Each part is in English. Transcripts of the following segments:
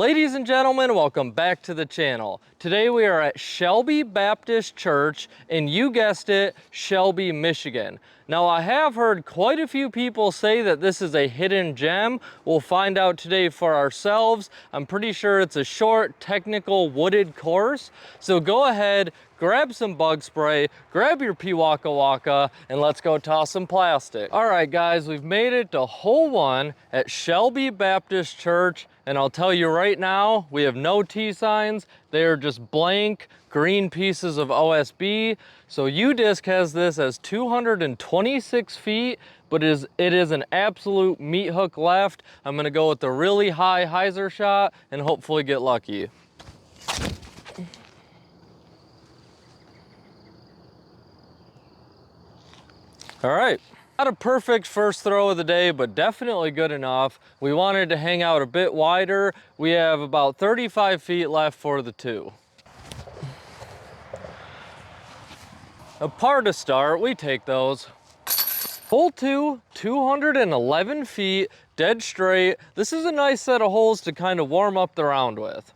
Ladies and gentlemen, welcome back to the channel. Today we are at Shelby Baptist Church in, you guessed it, Shelby, Michigan. Now I have heard quite a few people say that this is a hidden gem. We'll find out today for ourselves. I'm pretty sure it's a short, technical, wooded course. So go ahead, grab some bug spray, grab your pea waka waka, and let's go toss some plastic. All right guys, we've made it to hole 1 at Shelby Baptist Church. And I'll tell you right now, we have no T signs. They are just blank green pieces of OSB. So U-Disc has this as 226 feet, but it is an absolute meat hook left. I'm gonna go with the really high hyzer shot and hopefully get lucky. All right. Not a perfect first throw of the day, but definitely good enough. We wanted to hang out a bit wider. We have about 35 feet left for the 2. A par to start, we take those. Hole 2, 211 feet, dead straight. This is a nice set of holes to kind of warm up the round with.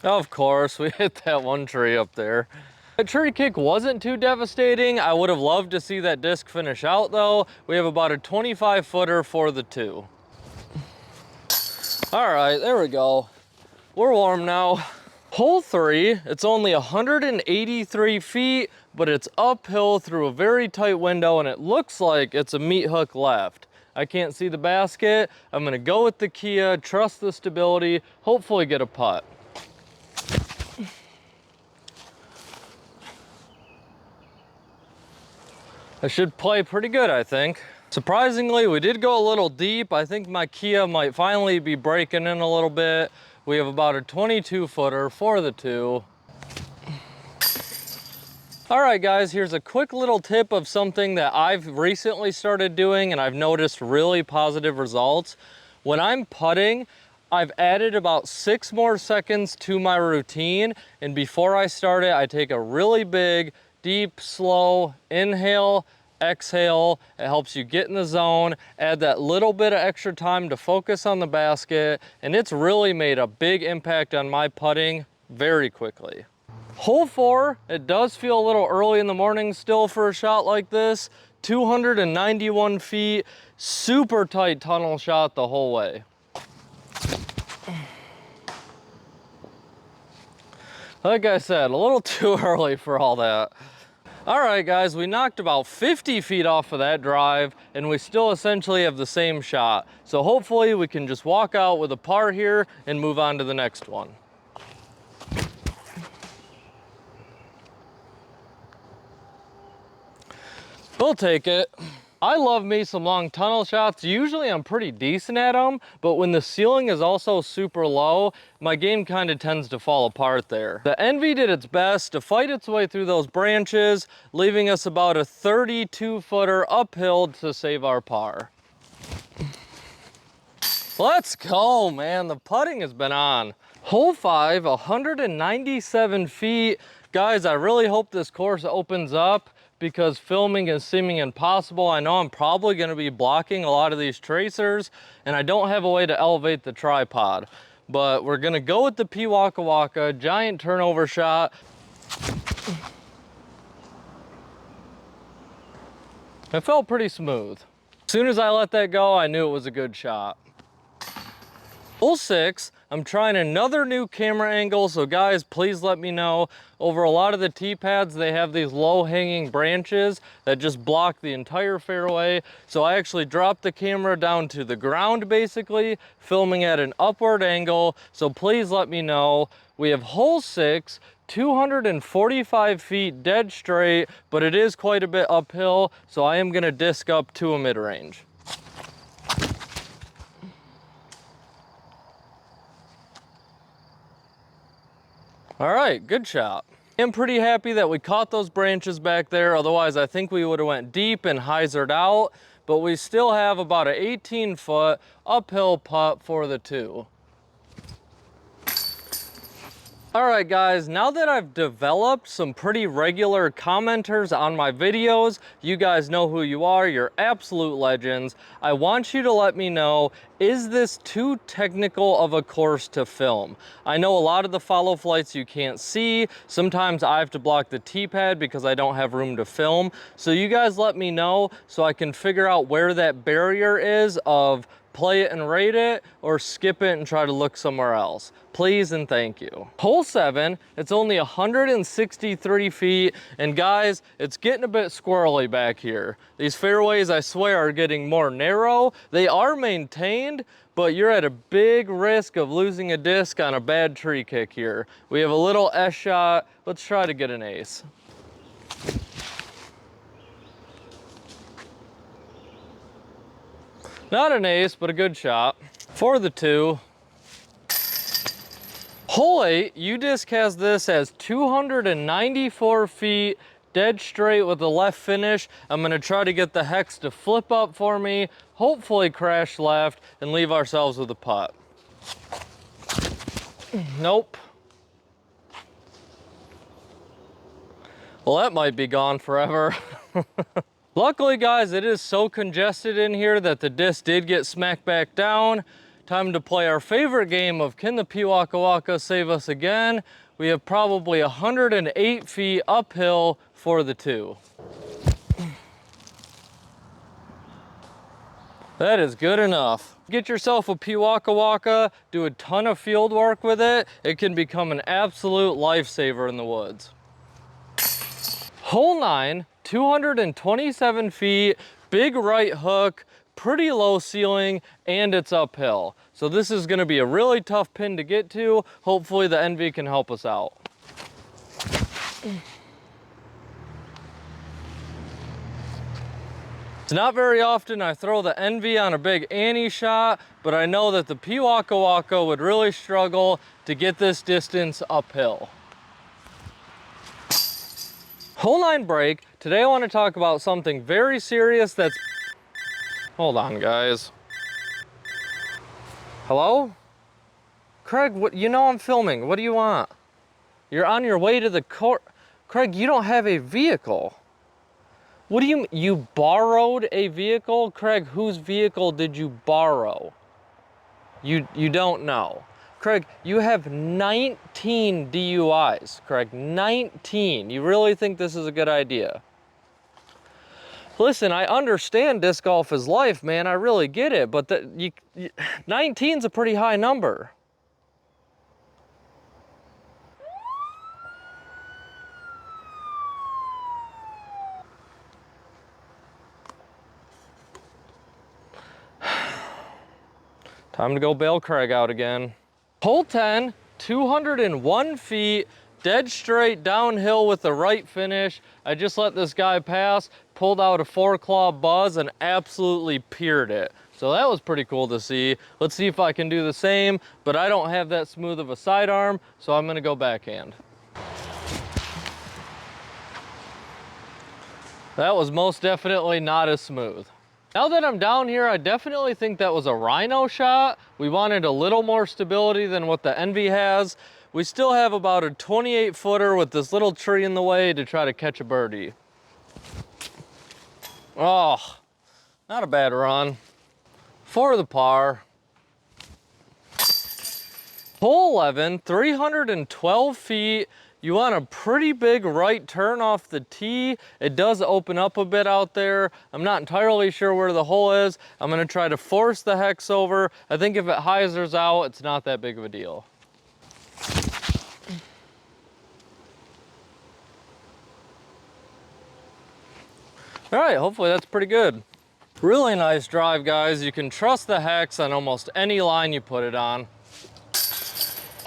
Of course, we hit that one tree up there. The tree kick wasn't too devastating. I would have loved to see that disc finish out though. We have about a 25 footer for the 2. All right, there we go. We're warm now. Hole 3, it's only 183 feet, but it's uphill through a very tight window and it looks like it's a meat hook left. I can't see the basket. I'm gonna go with the Kia, trust the stability, hopefully get a putt. I should play pretty good, I think. Surprisingly, we did go a little deep. I think my Kia might finally be breaking in a little bit. We have about a 22 footer for the 2. All right, guys, here's a quick little tip of something that I've recently started doing and I've noticed really positive results. When I'm putting, I've added about 6 more seconds to my routine. And before I start it, I take a really big, deep, slow inhale, exhale. It helps you get in the zone, add that little bit of extra time to focus on the basket, and it's really made a big impact on my putting very quickly. Hole 4, it does feel a little early in the morning still for a shot like this. 291 feet, super tight tunnel shot the whole way. Like I said, a little too early for all that. All right, guys, we knocked about 50 feet off of that drive, and we still essentially have the same shot. So hopefully we can just walk out with a par here and move on to the next one. We'll take it. I love me some long tunnel shots. Usually I'm pretty decent at them, but when the ceiling is also super low, my game kind of tends to fall apart there. The Envy did its best to fight its way through those branches, leaving us about a 32 footer uphill to save our par. Let's go, man. The putting has been on. Hole 5, 197 feet. Guys, I really hope this course opens up, because filming is seeming impossible. I know I'm probably gonna be blocking a lot of these tracers and I don't have a way to elevate the tripod, but we're gonna go with the pea waka waka, giant turnover shot. It felt pretty smooth. As soon as I let that go, I knew it was a good shot. Hole 6, I'm trying another new camera angle, so guys, please let me know. Over a lot of the tee pads, they have these low-hanging branches that just block the entire fairway. So I actually dropped the camera down to the ground, basically, filming at an upward angle. So please let me know. We have hole 6, 245 feet dead straight, but it is quite a bit uphill, so I am gonna disc up to a mid-range. All right, good shot. I'm pretty happy that we caught those branches back there. Otherwise, I think we would have went deep and hyzered out, but we still have about an 18-foot uphill putt for the 2. All right guys, now that I've developed some pretty regular commenters on my videos, you guys know who you are, you're absolute legends. I want you to let me know, is this too technical of a course to film? I know a lot of the follow flights you can't see. Sometimes I have to block the T-pad because I don't have room to film. So you guys let me know so I can figure out where that barrier is of play it and rate it, or skip it and try to look somewhere else. Please and thank you. Hole 7, it's only 163 feet, and guys, it's getting a bit squirrely back here. These fairways, I swear, are getting more narrow. They are maintained, but you're at a big risk of losing a disc on a bad tree kick here. We have a little S shot. Let's try to get an ace. Not an ace, but a good shot. For the 2. Hole 8, U-Disc has this as 294 feet, dead straight with a left finish. I'm gonna try to get the hex to flip up for me, hopefully crash left, and leave ourselves with a putt. Nope. Well, that might be gone forever. Luckily, guys, it is so congested in here that the disc did get smacked back down. Time to play our favorite game of Can the Waka Waka Save Us Again? We have probably 108 feet uphill for the 2. That is good enough. Get yourself a Waka Waka, do a ton of field work with it. It can become an absolute lifesaver in the woods. Hole 9, 227 feet, big right hook, pretty low ceiling, and it's uphill. So this is gonna be a really tough pin to get to. Hopefully the Envy can help us out. It's not very often I throw the Envy on a big Annie shot, but I know that the Waka Waka would really struggle to get this distance uphill. Hole 9 break. Today I want to talk about something very serious that's... Hold on, guys. Hello? Craig, what, you know I'm filming. What do you want? You're on your way to the court. Craig, you don't have a vehicle. What do you... You borrowed a vehicle? Craig, whose vehicle did you borrow? You don't know. Craig, you have 19 DUIs. Craig, 19. You really think this is a good idea? Listen, I understand disc golf is life, man. I really get it, but 19's a pretty high number. Time to go bail Craig out again. Hole 10, 201 feet, dead straight downhill with the right finish. I just let this guy pass, pulled out a 4-claw buzz, and absolutely piered it. So that was pretty cool to see. Let's see if I can do the same, but I don't have that smooth of a sidearm, so I'm gonna go backhand. That was most definitely not as smooth. Now that I'm down here, I definitely think that was a rhino shot. We wanted a little more stability than what the Envy has. We still have about a 28-footer with this little tree in the way to try to catch a birdie. Oh, not a bad run. For the par. Hole 11, 312 feet. You want a pretty big right turn off the tee. It does open up a bit out there. I'm not entirely sure where the hole is. I'm gonna try to force the hex over. I think if it hyzers out, it's not that big of a deal. All right, hopefully that's pretty good. Really nice drive, guys. You can trust the hex on almost any line you put it on.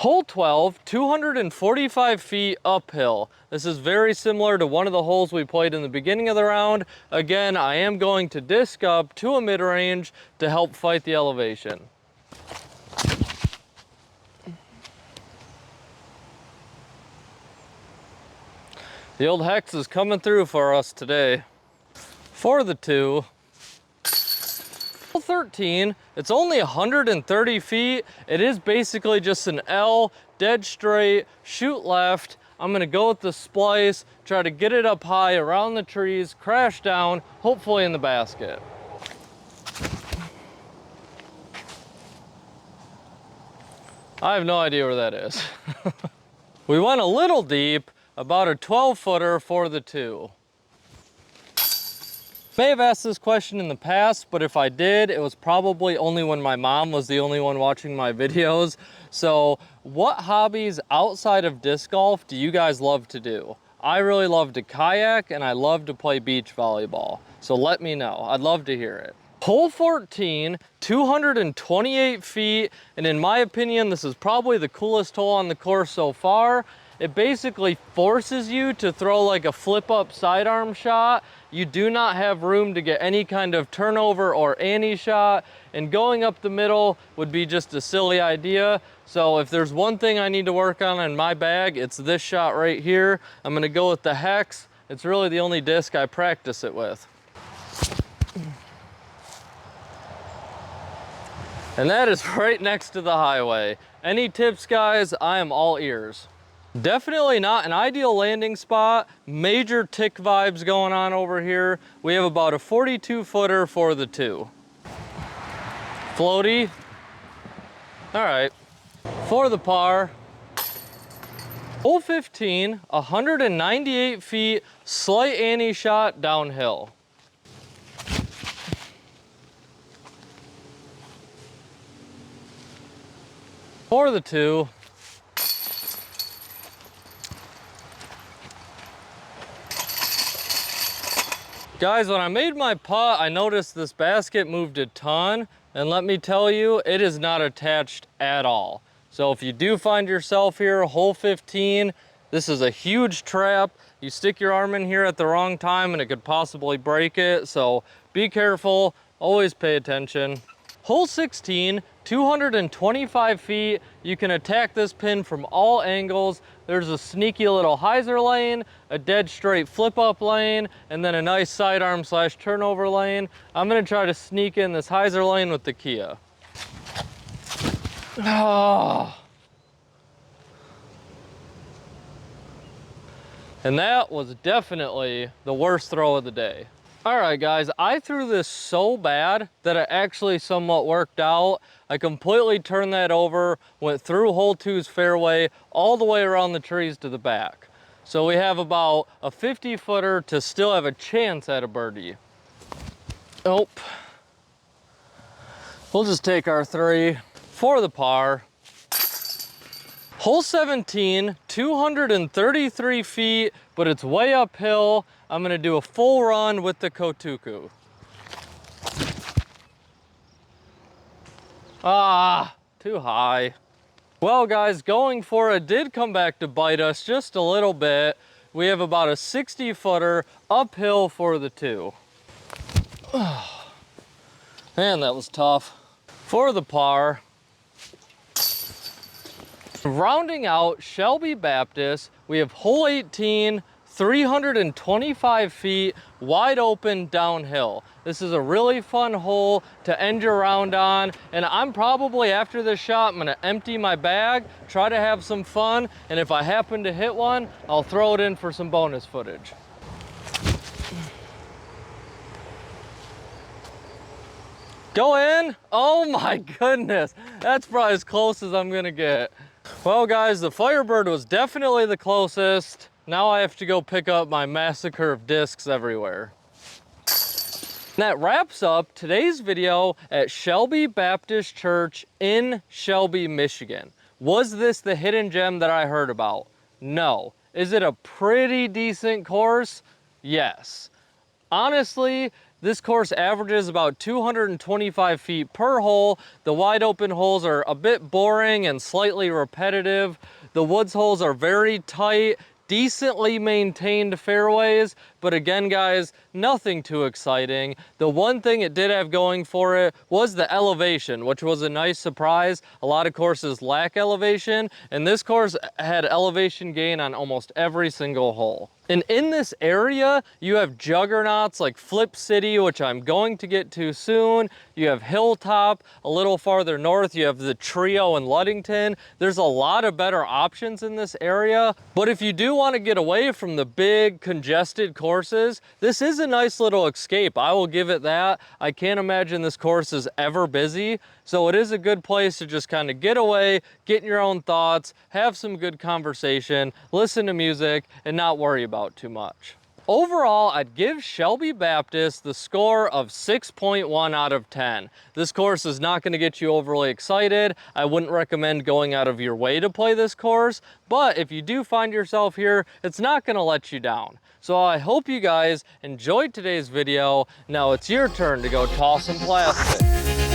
Hole 12, 245 feet uphill. This is very similar to one of the holes we played in the beginning of the round. Again, I am going to disc up to a mid-range to help fight the elevation. The old hex is coming through for us today. For the 2. Hole 13, it's only 130 feet. It is basically just an L, dead straight, shoot left. I'm gonna go with the splice, try to get it up high around the trees, crash down, hopefully in the basket. I have no idea where that is. We went a little deep, about a 12-footer for the 2. May have asked this question in the past, but if I did, it was probably only when my mom was the only one watching my videos. So what hobbies outside of disc golf do you guys love to do? I really love to kayak and I love to play beach volleyball. So let me know, I'd love to hear it. Hole 14, 228 feet, and in my opinion, this is probably the coolest hole on the course so far. It basically forces you to throw like a flip-up sidearm shot. You do not have room to get any kind of turnover or ante shot, and going up the middle would be just a silly idea. So if there's one thing I need to work on in my bag, it's this shot right here. I'm gonna go with the Hex. It's really the only disc I practice it with. And that is right next to the highway. Any tips, guys? I am all ears. Definitely not an ideal landing spot. Major tick vibes going on over here. We have about a 42-footer for the 2. Floaty. All right. For the par. Hole 15, 198 feet, slight ante shot downhill. For the 2. Guys, when I made my putt, I noticed this basket moved a ton, and let me tell you, it is not attached at all. So if you do find yourself here, hole 15, this is a huge trap. You stick your arm in here at the wrong time and it could possibly break it. So be careful, always pay attention. Hole 16, 225 feet. You can attack this pin from all angles. There's a sneaky little hyzer lane, a dead straight flip up lane, and then a nice sidearm / turnover lane. I'm gonna try to sneak in this hyzer lane with the Kia. Oh. And that was definitely the worst throw of the day. All right, guys, I threw this so bad that it actually somewhat worked out. I completely turned that over, went through hole 2's fairway, all the way around the trees to the back. So we have about a 50-footer to still have a chance at a birdie. Nope. We'll just take our 3 for the par. Hole 17, 233 feet, but it's way uphill. I'm gonna do a full run with the Kotuku. Ah, too high. Well, guys, going for it did come back to bite us just a little bit. We have about a 60-footer uphill for the 2. Man, that was tough. For the par. Rounding out Shelby Baptist, we have hole 18, 325 feet, wide open downhill. This is a really fun hole to end your round on, and I'm probably, after this shot, I'm gonna empty my bag, try to have some fun, and if I happen to hit one, I'll throw it in for some bonus footage. Go in? Oh my goodness, that's probably as close as I'm gonna get. Well, guys, the Firebird was definitely the closest. Now I have to go pick up my massacre of discs everywhere. And that wraps up today's video at Shelby Baptist Church in Shelby, Michigan. Was this the hidden gem that I heard about? No. Is it a pretty decent course? Yes. Honestly, this course averages about 225 feet per hole. The wide open holes are a bit boring and slightly repetitive. The woods holes are very tight, decently maintained fairways, but but again, guys, nothing too exciting. The one thing it did have going for it was the elevation, which was a nice surprise. A lot of courses lack elevation, and this course had elevation gain on almost every single hole. And in this area, you have juggernauts like Flip City, which I'm going to get to soon. You have Hilltop. A little farther north, you have the Trio in Ludington. There's a lot of better options in this area. But if you do want to get away from the big congested courses, this is a nice little escape. I will give it that. I can't imagine this course is ever busy. So it is a good place to just kind of get away, get in your own thoughts, have some good conversation, listen to music, and not worry about too much. Overall, I'd give Shelby Baptist the score of 6.1 out of 10. This course is not going to get you overly excited. I wouldn't recommend going out of your way to play this course, but if you do find yourself here, it's not going to let you down. So I hope you guys enjoyed today's video. Now it's your turn to go toss some plastic.